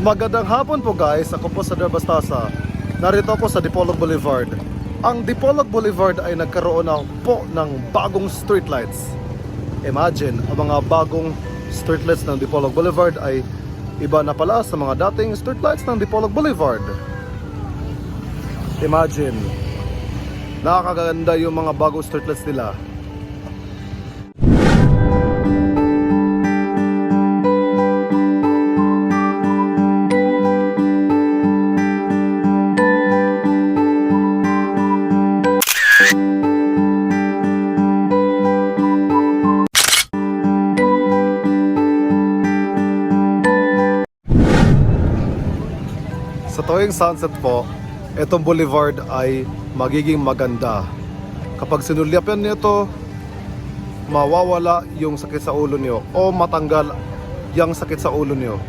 Magandang hapon po guys, ako po sa Bastasa. Narito ako sa Dipolog Boulevard. Ang Dipolog Boulevard ay nagkaroon na po ng bagong streetlights. Imagine, ang mga bagong streetlights ng Dipolog Boulevard ay iba na pala sa mga dating streetlights ng Dipolog Boulevard. Imagine, nakakaganda yung mga bagong streetlights nila. Sa tuwing sunset po, itong boulevard ay magiging maganda. Kapag sinulyapan nito, mawawala yung sakit sa ulo niyo o matanggal yung sakit sa ulo niyo.